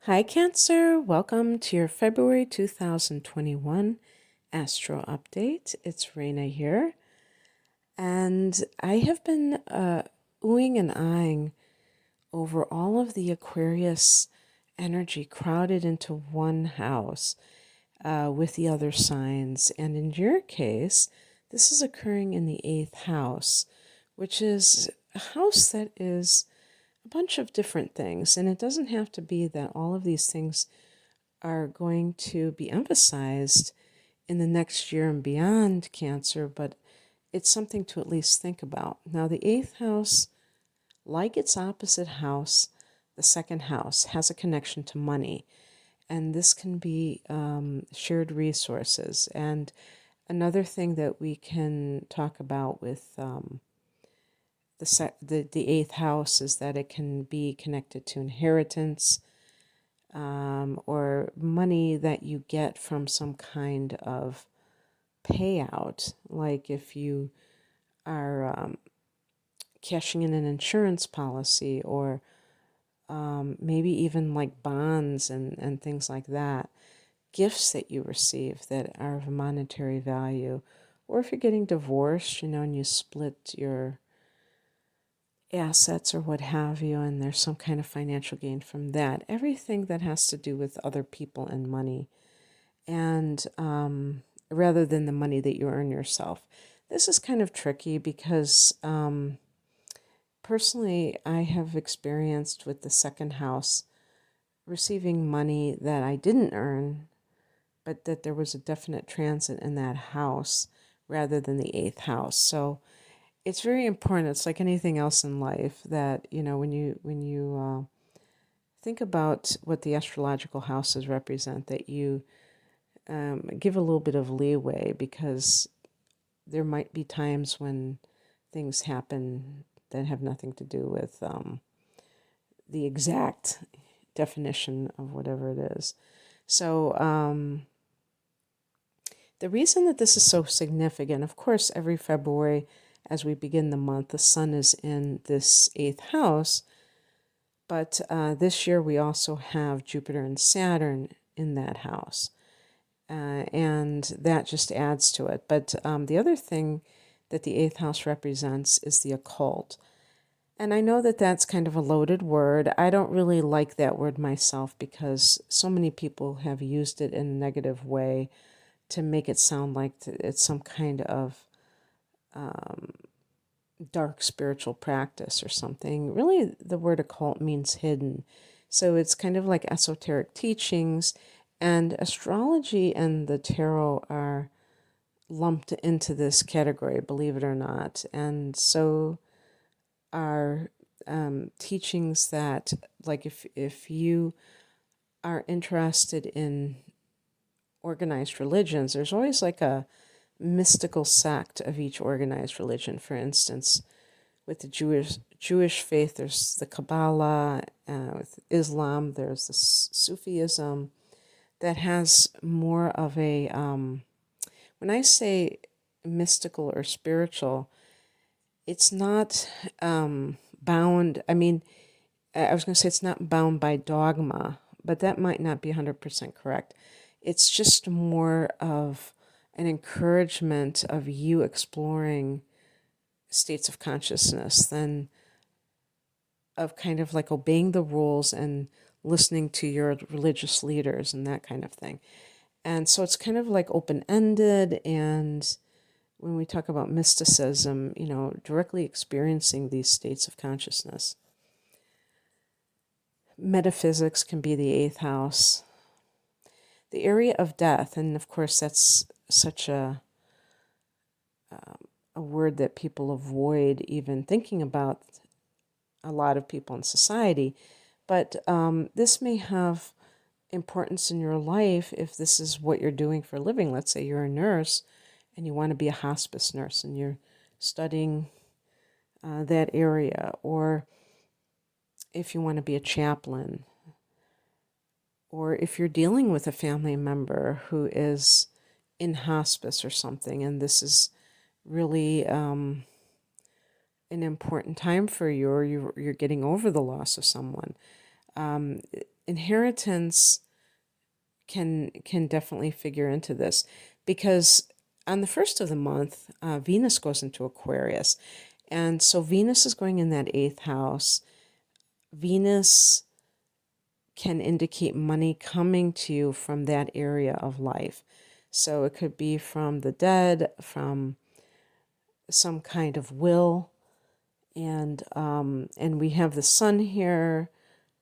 Hi, Cancer. Welcome to your February 2021 Astro Update. It's Raina here. And I have been oohing and eyeing over all of the Aquarius energy crowded into one house with the other signs. And in your case, this is occurring in the eighth house, which is a house that is a bunch of different things. And it doesn't have to be that all of these things are going to be emphasized in the next year and beyond, Cancer, but it's something to at least think about. Now, the eighth house, like its opposite house, the second house, has a connection to money. And this can be shared resources. And another thing that we can talk about with the eighth house is that it can be connected to inheritance, or money that you get from some kind of payout, like if you are cashing in an insurance policy, or maybe even like bonds and things like that, gifts that you receive that are of monetary value, or if you're getting divorced, and you split your assets or what have you, and there's some kind of financial gain from that. Everything that has to do with other people and money, and rather than the money that you earn yourself. This is kind of tricky because personally, I have experienced with the second house receiving money that I didn't earn, but that there was a definite transit in that house rather than the eighth house. So it's very important. It's like anything else in life that, when you think about what the astrological houses represent, that you give a little bit of leeway, because there might be times when things happen that have nothing to do with the exact definition of whatever it is. So the reason that this is so significant, of course, every February as we begin the month, the sun is in this eighth house. But this year we also have Jupiter and Saturn in that house. And that just adds to it. But the other thing that the eighth house represents is the occult. And I know that that's kind of a loaded word. I don't really like that word myself, because so many people have used it in a negative way to make it sound like it's some kind of dark spiritual practice or something. Really, the word occult means hidden. So it's kind of like esoteric teachings, and astrology and the tarot are lumped into this category, believe it or not. And so are teachings that, like, if you are interested in organized religions, there's always like a mystical sect of each organized religion. For instance, with the Jewish faith, there's the Kabbalah. With Islam, there's the Sufism that has more of a, when I say mystical or spiritual, it's not bound. I mean, I was going to say it's not bound by dogma, but that might not be 100% correct. It's just more of an encouragement of you exploring states of consciousness than of kind of like obeying the rules and listening to your religious leaders and that kind of thing. And so it's kind of like open-ended, and when we talk about mysticism, directly experiencing these states of consciousness. Metaphysics can be the eighth house. The area of death, and of course that's such a word that people avoid even thinking about, a lot of people in society, but this may have importance in your life if this is what you're doing for a living. Let's say you're a nurse and you want to be a hospice nurse and you're studying that area, or if you want to be a chaplain, or if you're dealing with a family member who is in hospice or something, and this is really an important time for you, or you're getting over the loss of someone. Inheritance can definitely figure into this, because on the first of the month, Venus goes into Aquarius. And so Venus is going in that eighth house. Venus can indicate money coming to you from that area of life. So it could be from the dead, from some kind of will, and we have the sun here,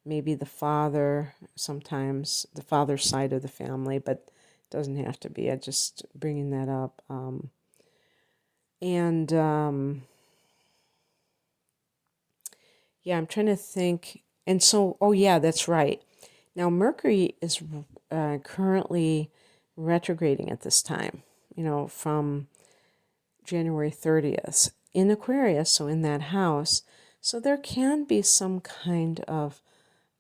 maybe the father, sometimes the father's side of the family, but it doesn't have to be. I'm just bringing that up. And yeah, I'm trying to think. And so, oh yeah, that's right. Now Mercury is currently retrograding at this time, from January 30th in Aquarius, so in that house. So there can be some kind of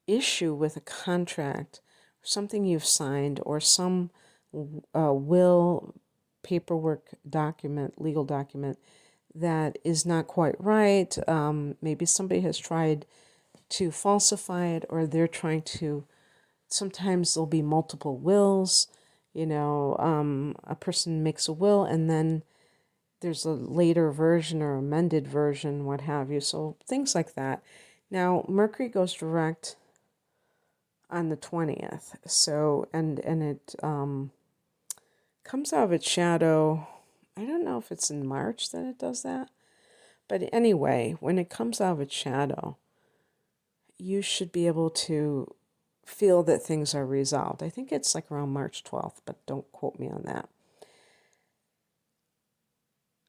issue with a contract, something you've signed, or some will, paperwork document, legal document that is not quite right. Maybe somebody has tried to falsify it, or they're trying to. Sometimes there'll be multiple wills. A person makes a will and then there's a later version or amended version, what have you. So things like that. Now, Mercury goes direct on the 20th. So, and it comes out of its shadow. I don't know if it's in March that it does that. But anyway, when it comes out of its shadow, you should be able to feel that things are resolved. I think it's like around March 12th, but don't quote me on that.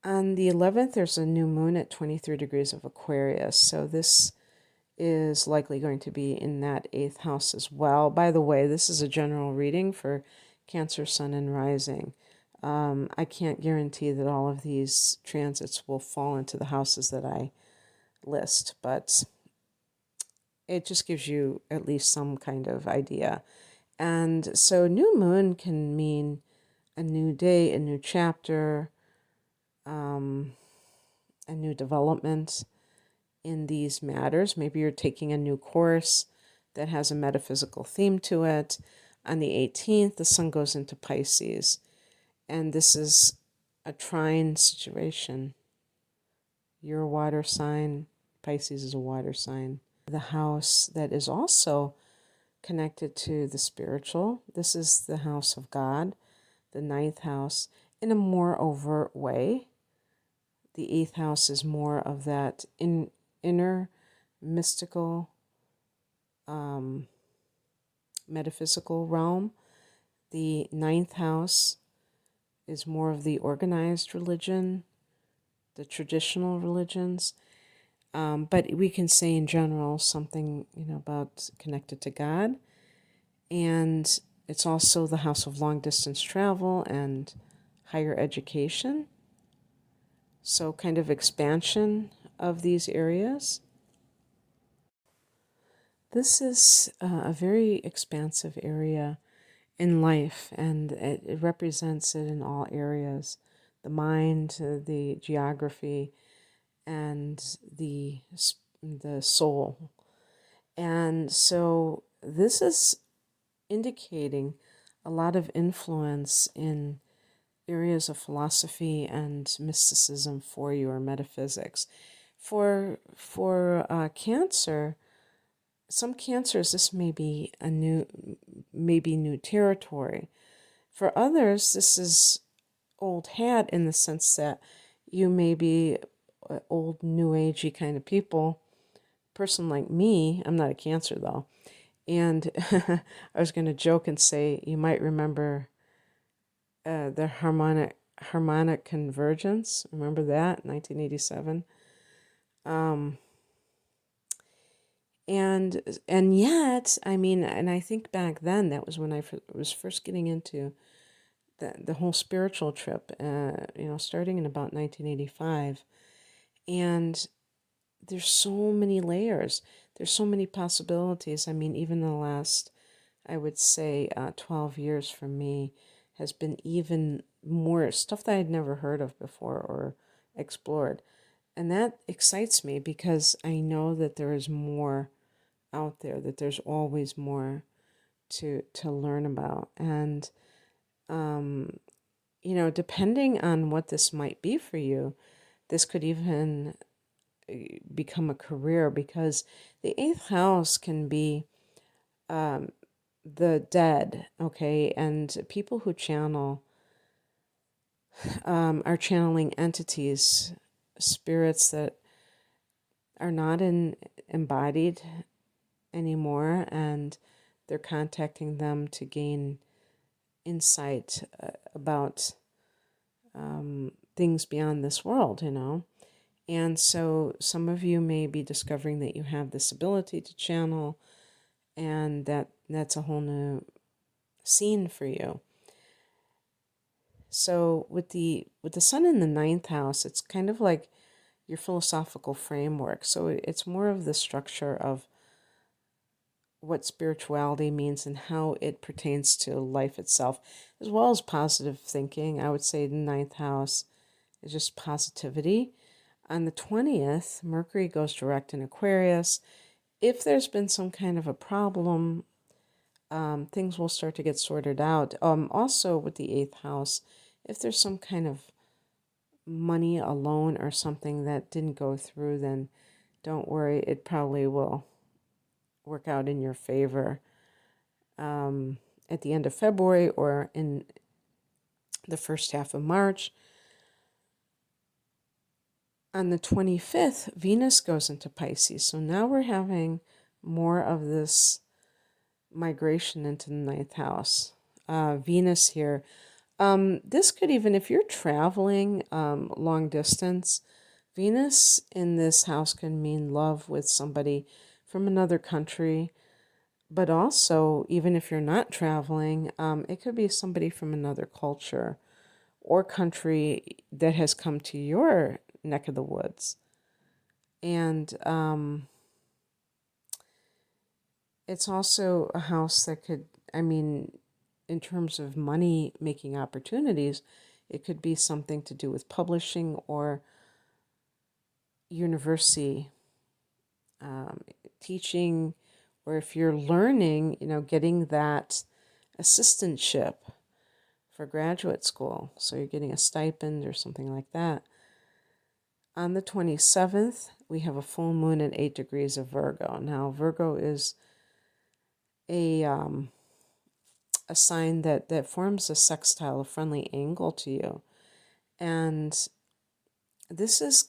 On the 11th, there's a new moon at 23 degrees of Aquarius. So this is likely going to be in that 8th house as well. By the way, this is a general reading for Cancer, Sun, and Rising. I can't guarantee that all of these transits will fall into the houses that I list, but it just gives you at least some kind of idea. And so new moon can mean a new day, a new chapter, a new development in these matters. Maybe you're taking a new course that has a metaphysical theme to it. On the 18th, the sun goes into Pisces, and this is a trine situation. You're a water sign, Pisces is a water sign. The house that is also connected to the spiritual, this is the house of God, the 9th house, in a more overt way. The 8th house is more of that inner mystical, metaphysical realm. The 9th house is more of the organized religion, the traditional religions. But we can say in general something, about connected to God. And it's also the house of long distance travel and higher education. So kind of expansion of these areas. This is a very expansive area in life, and it represents it in all areas. The mind, the geography, and the soul. And so this is indicating a lot of influence in areas of philosophy and mysticism for you, or metaphysics. For Cancer, some Cancers, this may be new territory. For others, this is old hat, in the sense that you may be old new agey kind of people. Person like me, I'm not a Cancer though, and I was going to joke and say you might remember the harmonic convergence. Remember that, 1987. And yet, I mean, and I think back then, that was when I was first getting into the whole spiritual trip, starting in about 1985. And there's so many layers. There's so many possibilities. I mean, even the last, I would say, 12 years for me has been even more stuff that I'd never heard of before or explored. And that excites me, because I know that there is more out there, that there's always more to learn about. And depending on what this might be for you, this could even become a career, because the eighth house can be the dead, okay? And people who channel are channeling entities, spirits that are not embodied anymore, and they're contacting them to gain insight about things beyond this world, And so some of you may be discovering that you have this ability to channel, and that's a whole new scene for you. So with the sun in the ninth house, it's kind of like your philosophical framework. So it's more of the structure of what spirituality means and how it pertains to life itself, as well as positive thinking. I would say the ninth house is just positivity. On the 20th, Mercury goes direct in Aquarius. If there's been some kind of a problem, things will start to get sorted out. Also, with the eighth house, if there's some kind of money, a loan, or something that didn't go through, then don't worry, it probably will work out in your favor at the end of February or in the first half of March. On the 25th, Venus goes into Pisces. So now we're having more of this migration into the ninth house. Venus here. This could even, if you're traveling long distance, Venus in this house can mean love with somebody from another country. But also, even if you're not traveling, it could be somebody from another culture or country that has come to your neck of the woods. And it's also a house that could, in terms of money making opportunities, it could be something to do with publishing or university teaching, or if you're learning, getting that assistantship for graduate school. So you're getting a stipend or something like that. On the 27th, we have a full moon at 8 degrees of Virgo. Now, Virgo is a sign that forms a sextile, a friendly angle to you. And this is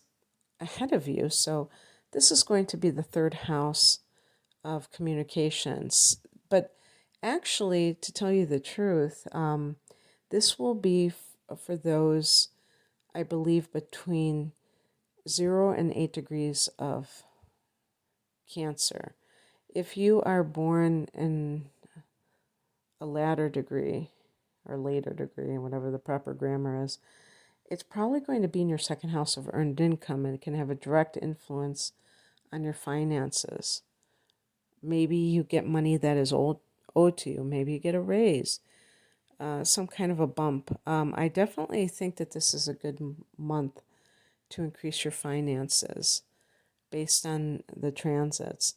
ahead of you. So this is going to be the third house of communications. But actually, to tell you the truth, this will be for those, I believe, between 0 and 8 degrees of Cancer. If you are born in a latter degree or later degree, whatever the proper grammar is, it's probably going to be in your second house of earned income, and it can have a direct influence on your finances. Maybe you get money that is owed to you. Maybe you get a raise, some kind of a bump. I definitely think that this is a good month to increase your finances based on the transits.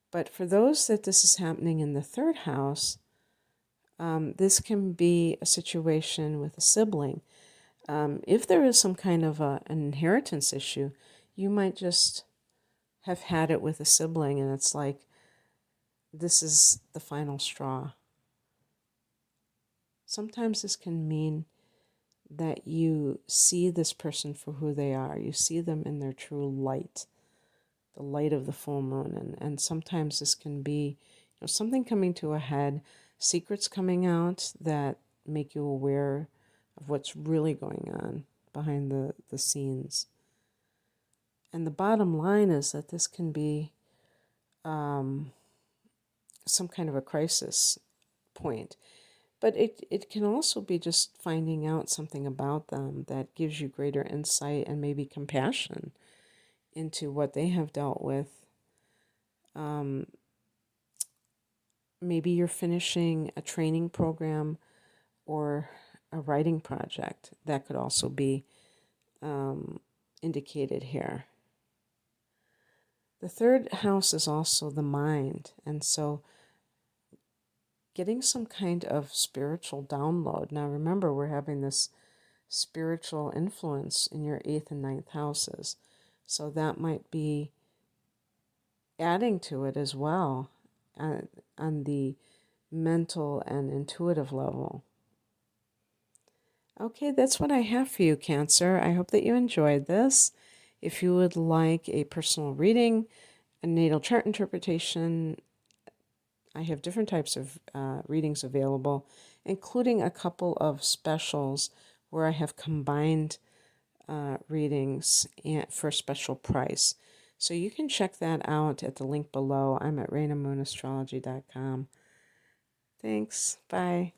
But for those that this is happening in the third house, this can be a situation with a sibling. If there is some kind of an inheritance issue, you might just have had it with a sibling, and it's like, this is the final straw. Sometimes this can mean that you see this person for who they are. You see them in their true light, the light of the full moon. And sometimes this can be something coming to a head, secrets coming out that make you aware of what's really going on behind the scenes. And the bottom line is that this can be some kind of a crisis point. But it can also be just finding out something about them that gives you greater insight and maybe compassion into what they have dealt with. Maybe you're finishing a training program or a writing project. That could also be indicated here. The third house is also the mind. And so getting some kind of spiritual download. Now remember, we're having this spiritual influence in your 8th and 9th houses. So that might be adding to it as well on the mental and intuitive level. Okay, that's what I have for you, Cancer. I hope that you enjoyed this. If you would like a personal reading, a natal chart interpretation, I have different types of readings available, including a couple of specials where I have combined readings for a special price. So you can check that out at the link below. I'm at RainaMoonAstrology.com. Thanks. Bye.